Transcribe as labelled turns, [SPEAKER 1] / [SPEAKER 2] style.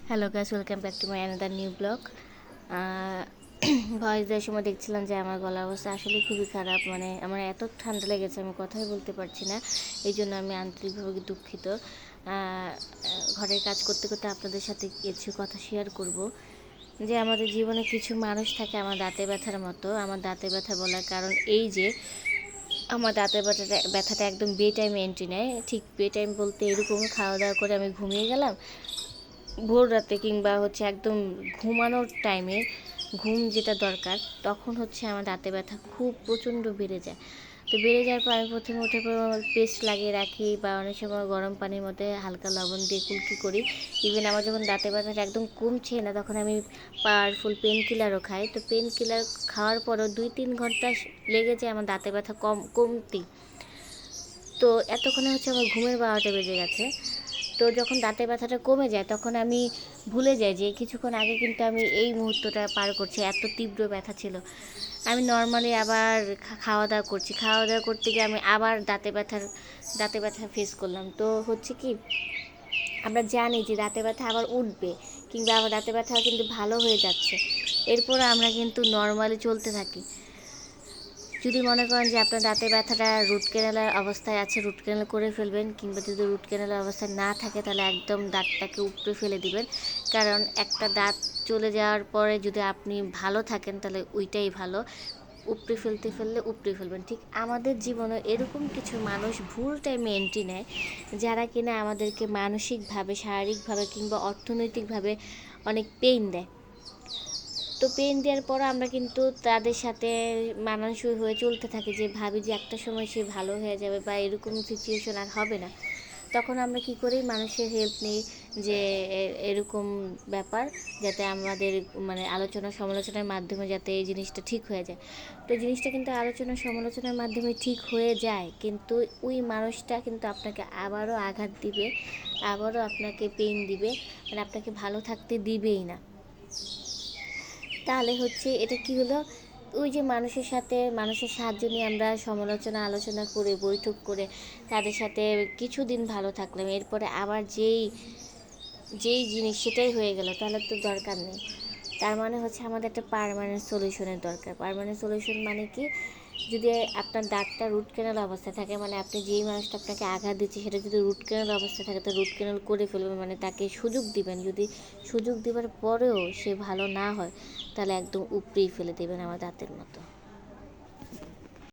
[SPEAKER 1] Hello guys, welcome back to my another new blog. Voice দেওয়ার সময় দেখছিলাম যে আমার গলার অবস্থা আসলে খুবই খারাপ। মানে আমার এত ঠান্ডা লেগেছে, আমি কথাই বলতে পারছি না। এই জন্য আমি আন্তরিকভাবে দুঃখিত। ঘরের কাজ করতে করতে আপনাদের সাথে কিছু কথা শেয়ার করব। যে আমাদের জীবনে কিছু মানুষ থাকে আমার দাঁতে ব্যথার মতো। আমার দাঁতে ব্যথা বলার কারণ এই যে আমার দাঁতের ব্যথাটা একদম বে টাইমে এন্ট্রি নেয়। ঠিক বে টাইম বলতে এরকম, খাওয়া দাওয়া করে আমি ঘুমিয়ে গেলাম ভোর রাতে, কিংবা একদম ঘুমানোর টাইমে, ঘুম যেটা দরকার, তখন আমার দাঁতে ব্যথা খুব প্রচণ্ড বেড়ে যায়। তো বেড়ে যাওয়ার পর আমি প্রথমে উঠে পর পেস্ট লাগিয়ে রাখি, বা অনেক সময় গরম পানির মধ্যে হালকা লবণ দিয়ে কুলকি করি। ইভেন আমার যখন দাঁতে ব্যথাটা একদম কমছে না, তখন আমি পাওয়ারফুল পেন কিলারও খাই। তো পেন কিলার খাওয়ার পরও 2-3 ঘন্টা লেগে যায় আমার দাঁতে ব্যথা কমতেই। তো এতক্ষণে আমার ঘুমের 12টা বেজে গেছে। তো যখন দাঁতের ব্যথাটা কমে যায়, তখন আমি ভুলে যাই যে কিছুক্ষণ আগে কিন্তু আমি এই মুহূর্তটা পার করছি, এত তীব্র ব্যথা ছিল। আমি নর্মালি আবার খাওয়া দাওয়া করছি, খাওয়া দাওয়া করতে গিয়ে আমি আবার দাঁতে ব্যথা ফেস করলাম। তো কি, আমরা জানি যে দাঁতে ব্যথা আবার উঠবে, কিংবা আবার দাঁতে ব্যথা কিন্তু ভালো হয়ে যাচ্ছে, এরপর আমরা কিন্তু নর্মালি চলতে থাকি। যদি মনে করেন যে আপনার দাঁতে ব্যথাটা রুট ক্যানেলের অবস্থায় আছে, রুট ক্যানেল করে ফেলবেন, কিংবা যদি রুট ক্যানেলের অবস্থায় না থাকে, তাহলে একদম দাঁতটাকে উপড়ে ফেলে দিবেন। কারণ একটা দাঁত চলে যাওয়ার পরে যদি আপনি ভালো থাকেন, তাহলে ওইটাই ভালো। উপড়ে উপড়ে ফেলবেন। ঠিক আমাদের জীবনে এরকম কিছু মানুষ ভুল টাইমে এন্ট্রি নেয়, যারা কিনা আমাদেরকে মানসিকভাবে, শারীরিকভাবে কিংবা অর্থনৈতিকভাবে অনেক পেইন দেয়। তো পেন দেওয়ার পর আমরা কিন্তু তাদের সাথে মানানসই হয়ে চলতে থাকি, যে ভাবি যে একটা সময় সে ভালো হয়ে যাবে, বা এরকম সিচুয়েশন আর হবে না। তখন আমরা কি করি, মানুষের হেল্প নিই, যে এরকম ব্যাপার, যাতে আমাদের আলোচনা সমালোচনার মাধ্যমে যাতে এই জিনিসটা ঠিক হয়ে যায়। তো জিনিসটা কিন্তু আলোচনা সমালোচনার মাধ্যমে ঠিক হয়ে যায়, কিন্তু ওই মানুষটা কিন্তু আপনাকে আবারও আঘাত দিবে, আবারও আপনাকে পেইন দিবে, আপনাকে ভালো থাকতে দিবেই না। তাহলে এটা কি হলো, ওই যে মানুষের সাহায্য নিয়ে আমরা আলোচনা করে, বৈঠক করে তাদের সাথে কিছুদিন ভালো থাকলাম, এরপরে আবার যেই যেই জিনিস সেটাই হয়ে গেল, তাহলে তো দরকার নেই। তার মানে আমাদের একটা পার্মানেন্ট সলিউশনের দরকার। পার্মানেন্ট সলিউশন মানে কি, যদি আপনার দাঁতটা রুট ক্যানাল অবস্থায় থাকে, আপনি যেই মানুষটা আপনাকে আঘাত দিচ্ছে সেটা যদি রুট ক্যানাল অবস্থায় থাকে, তো রুট ক্যানাল করে ফেলবেন, তাকে সুযোগ দিবেন। যদি সুযোগ দেওয়ার পরেও সে ভালো না হয়, তাহলে একদম উপড়েই ফেলে দেবেন আমার দাঁতের মতো।